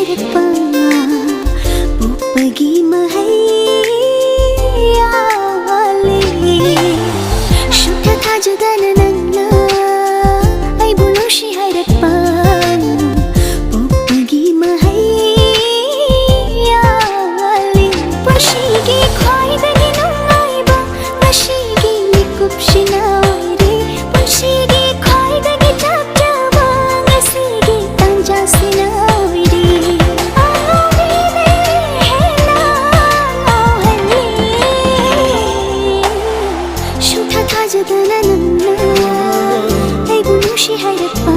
harappa Puppagi mahaiya wale Shukha tha jadana nanna Ai bunushi harappa Puppagi mahaiya wale Pushigi khoidagi nungaiba Nashigi nikupshina oire Pushigi khoidagi chapchaba Ngasigi tangjasina oire Ahobine hela ohale Shukha tha jadana nanna Ai bunushi harappa